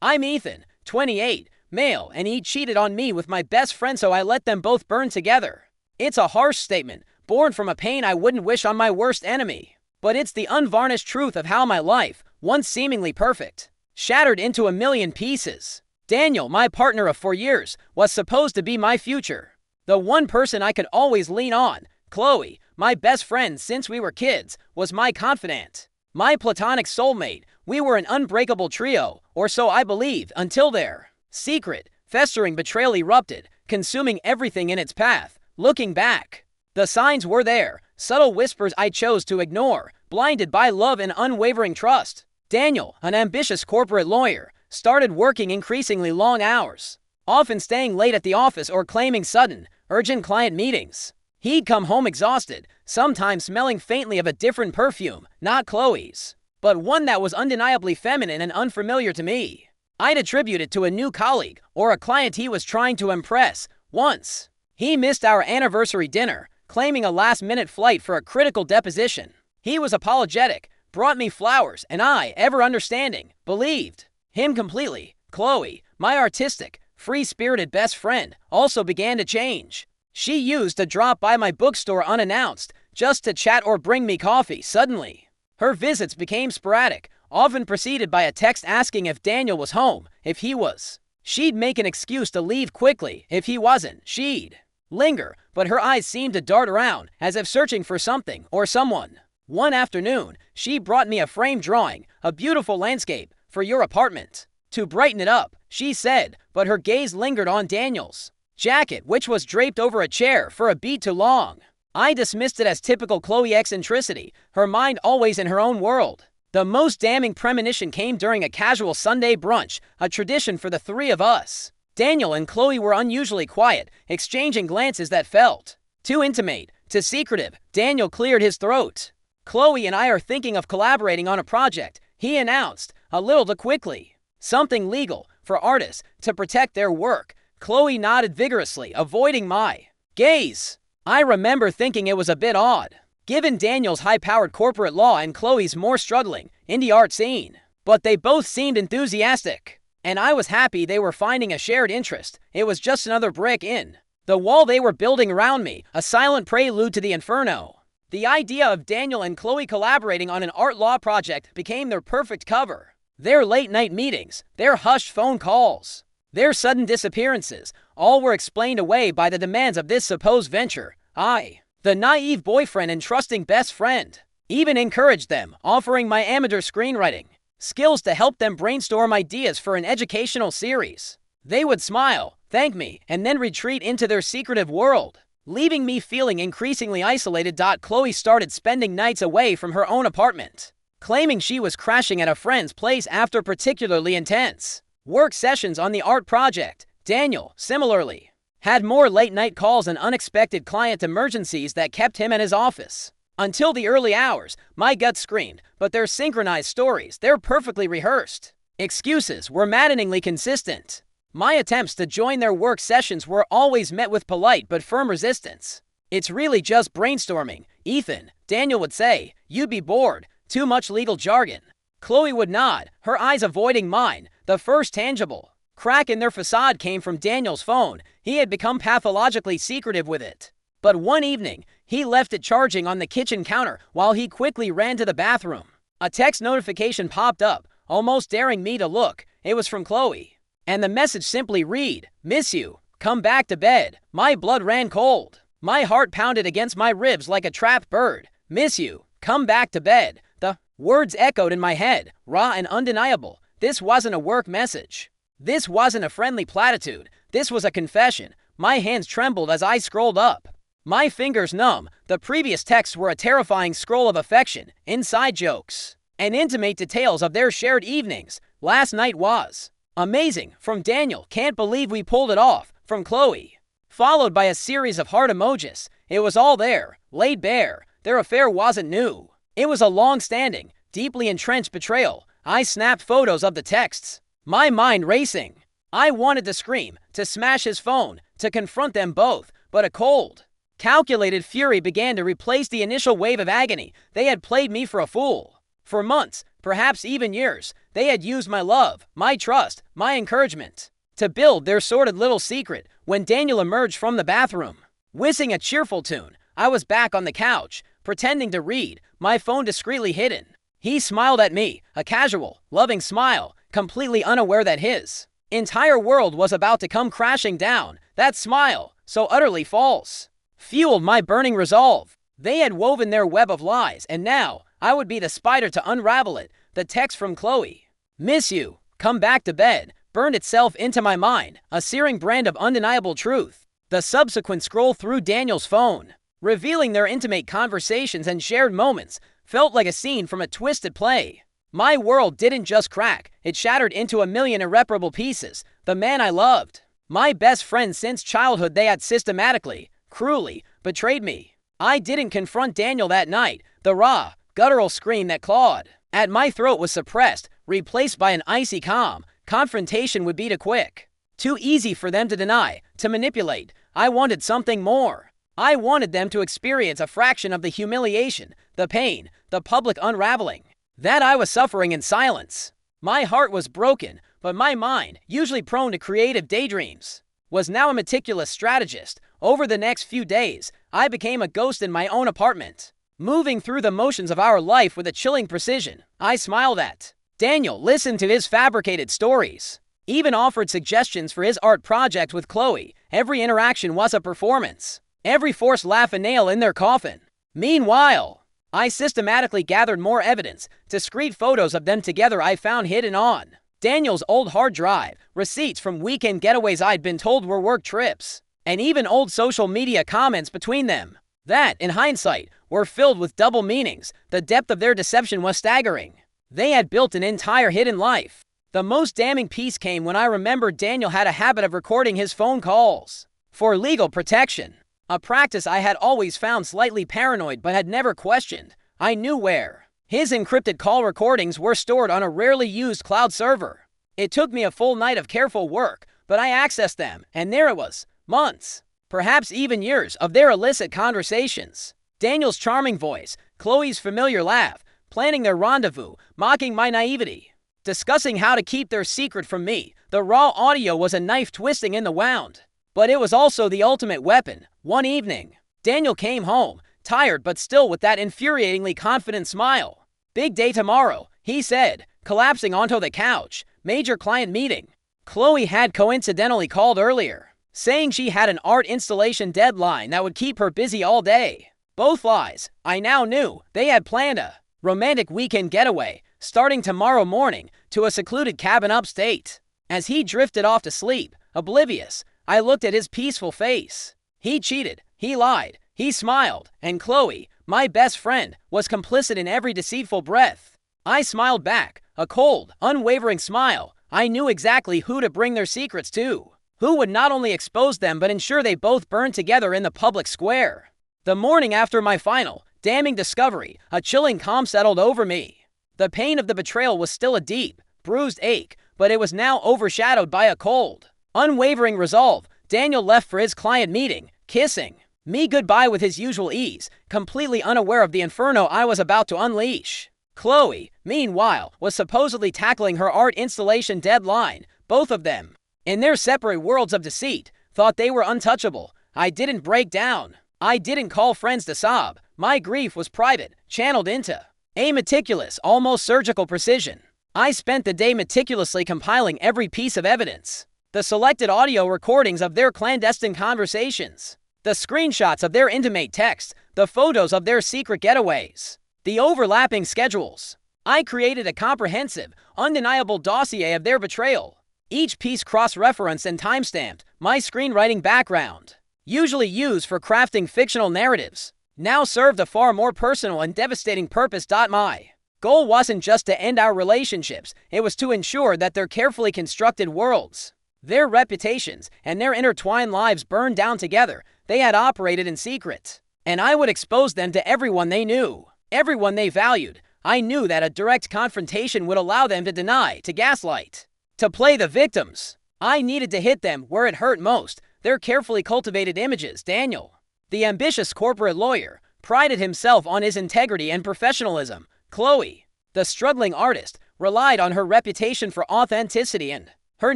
I'm Ethan, 28, male, and he cheated on me with my best friend, so I let them both burn together. It's a harsh statement, born from a pain I wouldn't wish on my worst enemy. But it's the unvarnished truth of how my life, once seemingly perfect, shattered into a million pieces. Daniel, my partner of 4 years, was supposed to be my future. The one person I could always lean on. Chloe, my best friend since we were kids, was my confidant. My platonic soulmate. We were an unbreakable trio, or so I believed, until their secret, festering betrayal erupted, consuming everything in its path. Looking back, the signs were there, subtle whispers I chose to ignore, blinded by love and unwavering trust. Daniel, an ambitious corporate lawyer, started working increasingly long hours, often staying late at the office or claiming sudden, urgent client meetings. He'd come home exhausted, sometimes smelling faintly of a different perfume, not Chloe's, but one that was undeniably feminine and unfamiliar to me. I'd attribute it to a new colleague or a client he was trying to impress. Once, he missed our anniversary dinner, claiming a last-minute flight for a critical deposition. He was apologetic, brought me flowers, and I, ever understanding, believed him completely. Chloe, my artistic, free-spirited best friend, also began to change. She used to drop by my bookstore unannounced, just to chat or bring me coffee. Suddenly, her visits became sporadic, often preceded by a text asking if Daniel was home. If he was, she'd make an excuse to leave quickly. If he wasn't, she'd linger, but her eyes seemed to dart around, as if searching for something or someone. One afternoon, she brought me a framed drawing, a beautiful landscape, for your apartment. To brighten it up, she said, but her gaze lingered on Daniel's jacket, which was draped over a chair, for a beat too long. I dismissed it as typical Chloe eccentricity, her mind always in her own world. The most damning premonition came during a casual Sunday brunch, a tradition for the three of us. Daniel and Chloe were unusually quiet, exchanging glances that felt too intimate, too secretive. Daniel cleared his throat. Chloe and I are thinking of collaborating on a project, he announced, a little too quickly. Something legal, for artists, to protect their work. Chloe nodded vigorously, avoiding my gaze. I remember thinking it was a bit odd, given Daniel's high-powered corporate law and Chloe's more struggling indie art scene. But they both seemed enthusiastic, and I was happy they were finding a shared interest. It was just another brick in the wall they were building around me, a silent prelude to the inferno. The idea of Daniel and Chloe collaborating on an art law project became their perfect cover. Their late-night meetings, their hushed phone calls, their sudden disappearances, all were explained away by the demands of this supposed venture. I, the naive boyfriend and trusting best friend, even encouraged them, offering my amateur screenwriting skills to help them brainstorm ideas for an educational series. They would smile, thank me, and then retreat into their secretive world, leaving me feeling increasingly isolated. Chloe started spending nights away from her own apartment, claiming she was crashing at a friend's place after particularly intense work sessions on the art project. Daniel, similarly, had more late-night calls and unexpected client emergencies that kept him at his office until the early hours. My gut screamed, but their synchronized stories, their perfectly rehearsed excuses, were maddeningly consistent. My attempts to join their work sessions were always met with polite but firm resistance. It's really just brainstorming, Ethan, Daniel would say. You'd be bored. Too much legal jargon. Chloe would nod, her eyes avoiding mine. The first tangible crack in their facade came from Daniel's phone. He had become pathologically secretive with it. But one evening, he left it charging on the kitchen counter while he quickly ran to the bathroom. A text notification popped up, almost daring me to look. It was from Chloe, and the message simply read, "Miss you. Come back to bed." My blood ran cold. My heart pounded against my ribs like a trapped bird. Miss you. Come back to bed. The words echoed in my head, raw and undeniable. This wasn't a work message. This wasn't a friendly platitude. This was a confession. My hands trembled as I scrolled up, my fingers numb. The previous texts were a terrifying scroll of affection, inside jokes, and intimate details of their shared evenings. Last night was amazing. From Daniel, can't believe we pulled it off. From Chloe, followed by a series of heart emojis. It was all there, laid bare. Their affair wasn't new. It was a long-standing, deeply entrenched betrayal. I snapped photos of the texts, my mind racing. I wanted to scream, to smash his phone, to confront them both, but a cold, calculated fury began to replace the initial wave of agony. They had played me for a fool. For months, perhaps even years. They had used my love, my trust, my encouragement to build their sordid little secret. When Daniel emerged from the bathroom, whistling a cheerful tune, I was back on the couch, pretending to read, my phone discreetly hidden. He smiled at me, a casual, loving smile, completely unaware that his entire world was about to come crashing down. That smile, so utterly false, fueled my burning resolve. They had woven their web of lies, and now I would be the spider to unravel it. The text from Chloe, "Miss you, come back to bed," burned itself into my mind, a searing brand of undeniable truth. The subsequent scroll through Daniel's phone, revealing their intimate conversations and shared moments, felt like a scene from a twisted play. My world didn't just crack, it shattered into a million irreparable pieces. The man I loved, my best friend since childhood, they had systematically, cruelly, betrayed me. I didn't confront Daniel that night. The raw, guttural scream that clawed at my throat was suppressed, replaced by an icy calm. Confrontation would be too quick, too easy for them to deny, to manipulate. I wanted something more. I wanted them to experience a fraction of the humiliation, the pain, the public unraveling that I was suffering in silence. My heart was broken, but my mind, usually prone to creative daydreams, was now a meticulous strategist. Over the next few days, I became a ghost in my own apartment, moving through the motions of our life with a chilling precision. I smiled at Daniel, listened to his fabricated stories, even offered suggestions for his art project with Chloe. Every interaction was a performance, every forced laugh a nail in their coffin. Meanwhile, I systematically gathered more evidence, discreet photos of them together I found hidden on Daniel's old hard drive, receipts from weekend getaways I'd been told were work trips, and even old social media comments between them that, in hindsight, were filled with double meanings. The depth of their deception was staggering. They had built an entire hidden life. The most damning piece came when I remembered Daniel had a habit of recording his phone calls for legal protection, a practice I had always found slightly paranoid but had never questioned. I knew where his encrypted call recordings were stored on a rarely used cloud server. It took me a full night of careful work, but I accessed them, and there it was, months, perhaps even years, of their illicit conversations. Daniel's charming voice, Chloe's familiar laugh, planning their rendezvous, mocking my naivety, discussing how to keep their secret from me. The raw audio was a knife twisting in the wound, but it was also the ultimate weapon. One evening, Daniel came home, tired but still with that infuriatingly confident smile. "Big day tomorrow," he said, collapsing onto the couch. "Major client meeting." Chloe had coincidentally called earlier, saying she had an art installation deadline that would keep her busy all day. Both lies. I now knew they had planned a romantic weekend getaway, starting tomorrow morning, to a secluded cabin upstate. As he drifted off to sleep, oblivious, I looked at his peaceful face. He cheated, he lied, he smiled, and Chloe, my best friend, was complicit in every deceitful breath. I smiled back, a cold, unwavering smile. I knew exactly who to bring their secrets to, who would not only expose them but ensure they both burned together in the public square. The morning after my final, damning discovery, a chilling calm settled over me. The pain of the betrayal was still a deep, bruised ache, but it was now overshadowed by a cold, unwavering resolve. Daniel left for his client meeting, kissing me goodbye with his usual ease, completely unaware of the inferno I was about to unleash. Chloe, meanwhile, was supposedly tackling her art installation deadline. Both of them, in their separate worlds of deceit, thought they were untouchable. I didn't break down. I didn't call friends to sob. My grief was private, channeled into a meticulous, almost surgical precision. I spent the day meticulously compiling every piece of evidence. The selected audio recordings of their clandestine conversations, the screenshots of their intimate texts, the photos of their secret getaways, the overlapping schedules. I created a comprehensive, undeniable dossier of their betrayal. Each piece cross-referenced and time-stamped. My screenwriting background, usually used for crafting fictional narratives, now served a far more personal and devastating purpose. My goal wasn't just to end our relationships, it was to ensure that their carefully constructed worlds, their reputations, and their intertwined lives burned down together. They had operated in secret, and I would expose them to everyone they knew, everyone they valued. I knew that a direct confrontation would allow them to deny, to gaslight, to play the victims. I needed to hit them where it hurt most, their carefully cultivated images. Daniel, the ambitious corporate lawyer, prided himself on his integrity and professionalism. Chloe, The struggling artist relied on her reputation for authenticity, and her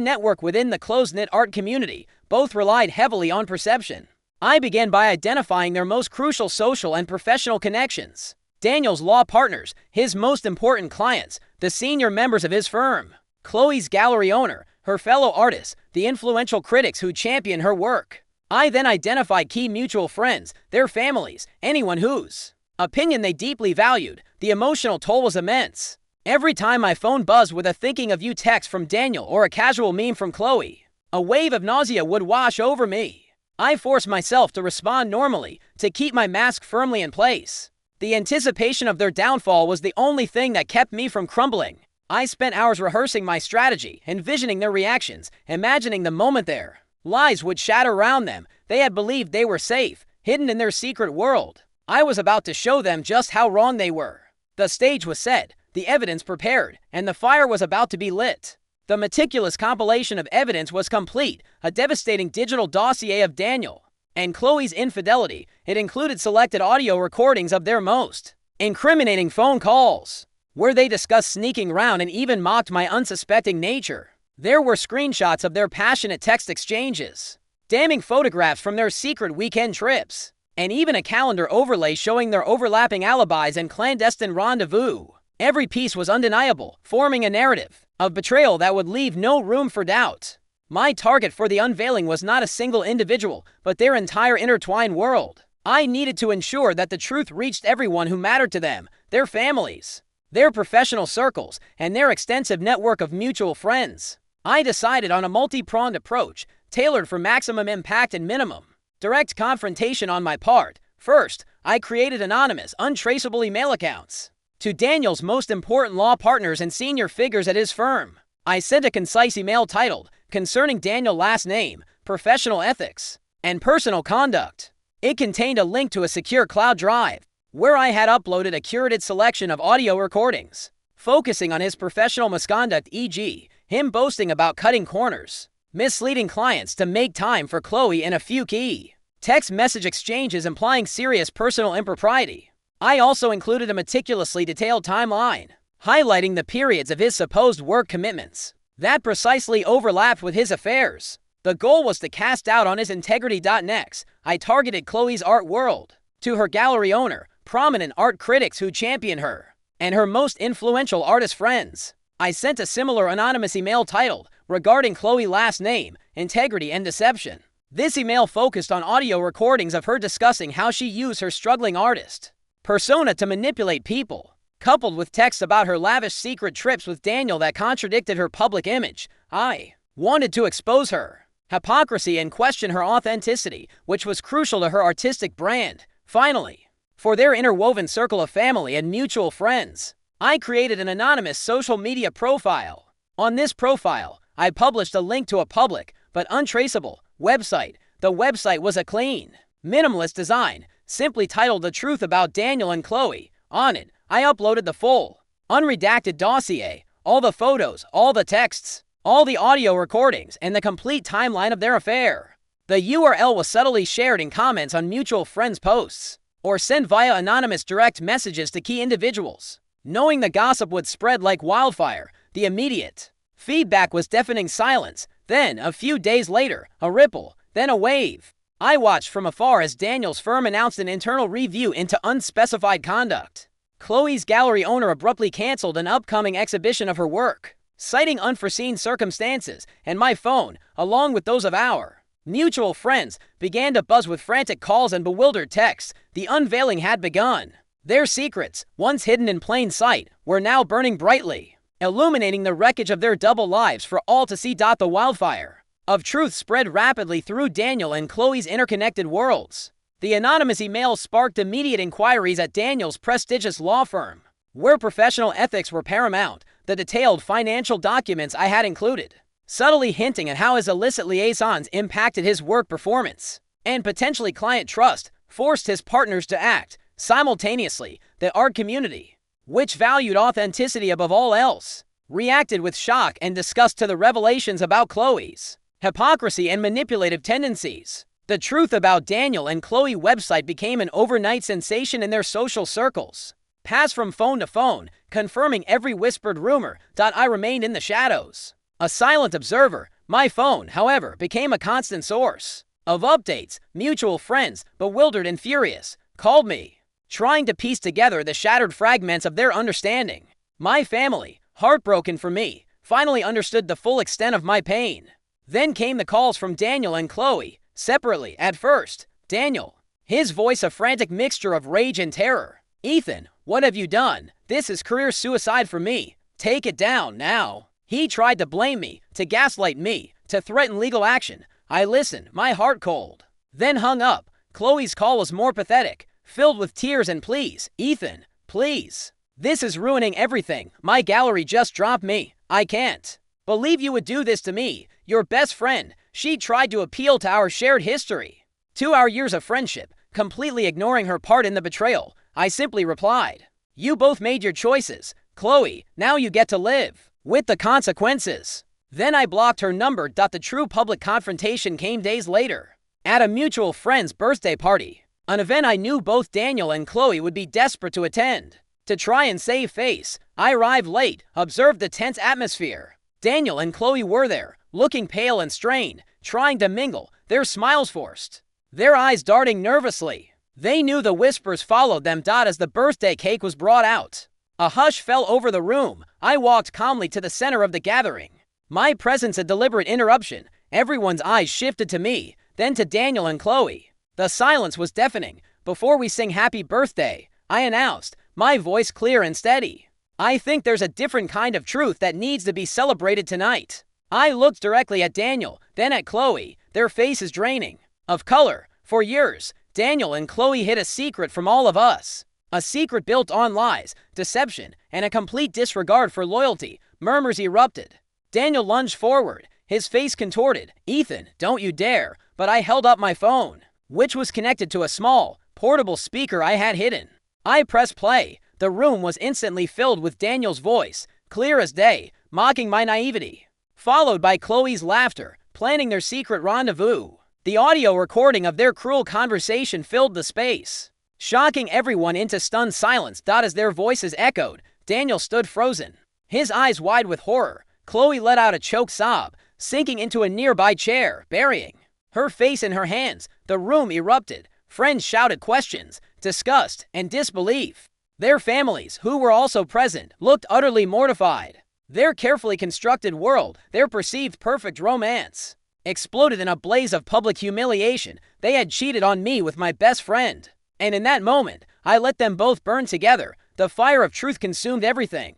network within the close-knit art community both relied heavily on perception. I began by identifying their most crucial social and professional connections. Daniel's law partners, his most important clients, the senior members of his firm. Chloe's gallery owner, her fellow artists, the influential critics who champion her work. I then identified key mutual friends, their families, anyone whose opinion they deeply valued. The emotional toll was immense. Every time my phone buzzed with a thinking of you text from Daniel or a casual meme from Chloe, a wave of nausea would wash over me. I forced myself to respond normally, to keep my mask firmly in place. The anticipation of their downfall was the only thing that kept me from crumbling. I spent hours rehearsing my strategy, envisioning their reactions, imagining the moment their lies would shatter around them. They had believed they were safe, hidden in their secret world. I was about to show them just how wrong they were. The stage was set, the evidence prepared, and the fire was about to be lit. The meticulous compilation of evidence was complete, a devastating digital dossier of Daniel and Chloe's infidelity. It included selected audio recordings of their most incriminating phone calls, where they discussed sneaking around and even mocked my unsuspecting nature. There were screenshots of their passionate text exchanges, damning photographs from their secret weekend trips, and even a calendar overlay showing their overlapping alibis and clandestine rendezvous. Every piece was undeniable, forming a narrative of betrayal that would leave no room for doubt. My target for the unveiling was not a single individual, but their entire intertwined world. I needed to ensure that the truth reached everyone who mattered to them, their families, their professional circles, and their extensive network of mutual friends. I decided on a multi-pronged approach, tailored for maximum impact and minimum direct confrontation on my part. First, I created anonymous, untraceable email accounts to Daniel's most important law partners and senior figures at his firm. I sent a concise email titled, "Concerning Daniel last name, professional ethics, and personal conduct." It contained a link to a secure cloud drive, where I had uploaded a curated selection of audio recordings, focusing on his professional misconduct, e.g., him boasting about cutting corners, misleading clients to make time for Chloe, and a few key text message exchanges implying serious personal impropriety. I also included a meticulously detailed timeline, highlighting the periods of his supposed work commitments that precisely overlapped with his affairs. The goal was to cast doubt on his integrity. Next, I targeted Chloe's art world. To her gallery owner, prominent art critics who champion her, and her most influential artist friends, I sent a similar anonymous email titled, "Regarding Chloe last name, integrity and deception." This email focused on audio recordings of her discussing how she used her struggling artist persona to manipulate people, coupled with texts about her lavish secret trips with Daniel that contradicted her public image. I wanted to expose her hypocrisy and question her authenticity, which was crucial to her artistic brand. Finally, for their interwoven circle of family and mutual friends, I created an anonymous social media profile. On this profile, I published a link to a public, but untraceable, website. The website was a clean, minimalist design, simply titled "The Truth About Daniel and Chloe." On it, I uploaded the full, unredacted dossier, all the photos, all the texts, all the audio recordings, and the complete timeline of their affair. The URL was subtly shared in comments on mutual friends' posts, or sent via anonymous direct messages to key individuals. Knowing the gossip would spread like wildfire, the immediate feedback was deafening silence. Then, a few days later, a ripple, then a wave. I watched from afar as Daniel's firm announced an internal review into unspecified conduct. Chloe's gallery owner abruptly canceled an upcoming exhibition of her work, citing unforeseen circumstances, and my phone, along with those of our mutual friends, began to buzz with frantic calls and bewildered texts. The unveiling had begun. Their secrets, once hidden in plain sight, were now burning brightly, illuminating the wreckage of their double lives for all to see. The wildfire of truth spread rapidly through Daniel and Chloe's interconnected worlds. The anonymous emails sparked immediate inquiries at Daniel's prestigious law firm, where professional ethics were paramount. The detailed financial documents I had included, subtly hinting at how his illicit liaisons impacted his work performance and potentially client trust, forced his partners to act. Simultaneously, the art community, which valued authenticity above all else, reacted with shock and disgust to the revelations about Chloe's hypocrisy and manipulative tendencies. The Truth About Daniel and Chloe website became an overnight sensation in their social circles, passed from phone to phone, confirming every whispered rumor. I remained in the shadows. A silent observer. My phone, however, became a constant source of updates. Mutual friends, bewildered and furious, called me, trying to piece together the shattered fragments of their understanding. My family, heartbroken for me, finally understood the full extent of my pain. Then came the calls from Daniel and Chloe, separately at first. Daniel, his voice a frantic mixture of rage and terror. "Ethan, what have you done? This is career suicide for me. Take it down now." He tried to blame me, to gaslight me, to threaten legal action. I listened, my heart cold. Then hung up. Chloe's call was more pathetic, filled with tears and pleas. "Ethan, please. This is ruining everything. My gallery just dropped me. I can't believe you would do this to me, your best friend." She tried to appeal to our shared history, to our years of friendship, completely ignoring her part in the betrayal. I simply replied, "You both made your choices, Chloe. Now you get to live with the consequences." Then I blocked her number. The true public confrontation came days later, at a mutual friend's birthday party, an event I knew both Daniel and Chloe would be desperate to attend. To try and save face, I arrived late, observed the tense atmosphere. Daniel and Chloe were there, looking pale and strained, trying to mingle, their smiles forced, their eyes darting nervously. They knew the whispers followed them. As the birthday cake was brought out, a hush fell over the room. I walked calmly to the center of the gathering, my presence a deliberate interruption. Everyone's eyes shifted to me, then to Daniel and Chloe. The silence was deafening. "Before we sing happy birthday," I announced, my voice clear and steady, "I think there's a different kind of truth that needs to be celebrated tonight." I looked directly at Daniel, then at Chloe, their faces draining of color. For years, Daniel and Chloe hid a secret from all of us. A secret built on lies, deception, and a complete disregard for loyalty. Murmurs erupted. Daniel lunged forward, his face contorted. "Ethan, don't you dare." But I held up my phone, which was connected to a small, portable speaker I had hidden. I pressed play. The room was instantly filled with Daniel's voice, clear as day, mocking my naivety, followed by Chloe's laughter, planning their secret rendezvous. The audio recording of their cruel conversation filled the space, shocking everyone into stunned silence. As their voices echoed, Daniel stood frozen, his eyes wide with horror. Chloe let out a choked sob, sinking into a nearby chair, burying her face in her hands. The room erupted. Friends shouted questions, disgust, and disbelief. Their families, who were also present, looked utterly mortified. Their carefully constructed world, their perceived perfect romance, exploded in a blaze of public humiliation. They had cheated on me with my best friend. And in that moment, I let them both burn together. The fire of truth consumed everything.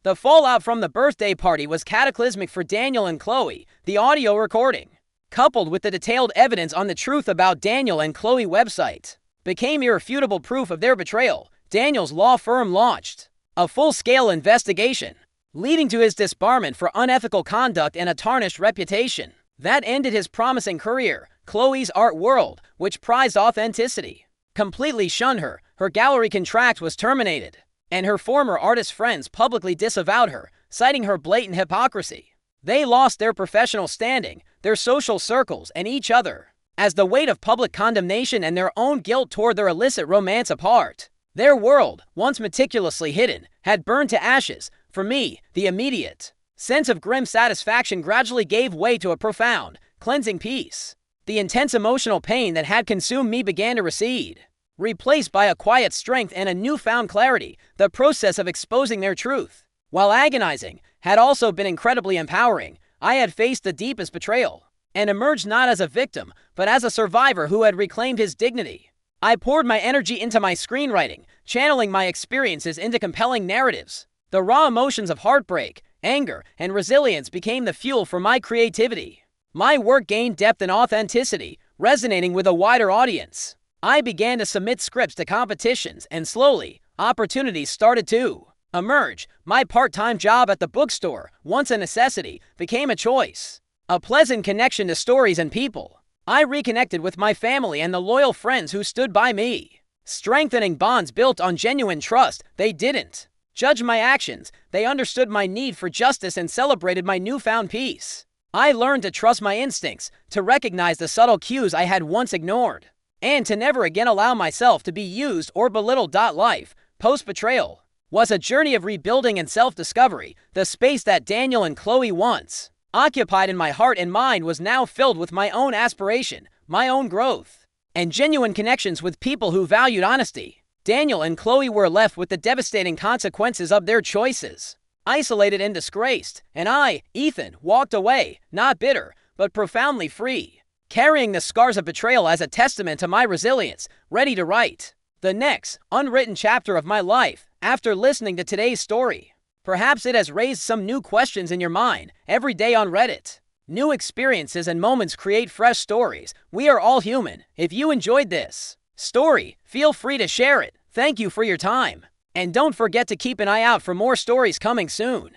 The fallout from the birthday party was cataclysmic for Daniel and Chloe. The audio recording, coupled with the detailed evidence on the Truth About Daniel and Chloe website, became irrefutable proof of their betrayal. Daniel's law firm launched a full-scale investigation, leading to his disbarment for unethical conduct and a tarnished reputation. That ended his promising career. Chloe's art world, which prized authenticity, completely shunned her. Her gallery contract was terminated, and her former artist friends publicly disavowed her, citing her blatant hypocrisy. They lost their professional standing, their social circles, and each other, as the weight of public condemnation and their own guilt tore their illicit romance apart. Their world, once meticulously hidden, had burned to ashes. For me, the immediate sense of grim satisfaction gradually gave way to a profound, cleansing peace. The intense emotional pain that had consumed me began to recede, replaced by a quiet strength and a newfound clarity. The process of exposing their truth, while agonizing, had also been incredibly empowering. I had faced the deepest betrayal, and emerged not as a victim, but as a survivor who had reclaimed his dignity. I poured my energy into my screenwriting, channeling my experiences into compelling narratives. The raw emotions of heartbreak, anger, and resilience became the fuel for my creativity. My work gained depth and authenticity, resonating with a wider audience. I began to submit scripts to competitions, and slowly, opportunities started to emerge. My part-time job at the bookstore, once a necessity, became a choice. A pleasant connection to stories and people. I reconnected with my family and the loyal friends who stood by me, strengthening bonds built on genuine trust. They didn't judge my actions. They understood my need for justice and celebrated my newfound peace. I learned to trust my instincts, to recognize the subtle cues I had once ignored, and to never again allow myself to be used or belittled. Life post-betrayal, was a journey of rebuilding and self-discovery. The space that Daniel and Chloe once occupied in my heart and mind was now filled with my own aspiration, my own growth, and genuine connections with people who valued honesty. Daniel and Chloe were left with the devastating consequences of their choices, isolated and disgraced, and I, Ethan, walked away, not bitter, but profoundly free, carrying the scars of betrayal as a testament to my resilience, ready to write the next, unwritten chapter of my life. After listening to today's story, perhaps it has raised some new questions in your mind. Every day on Reddit, new experiences and moments create fresh stories. We are all human. If you enjoyed this story, feel free to share it. Thank you for your time. And don't forget to keep an eye out for more stories coming soon.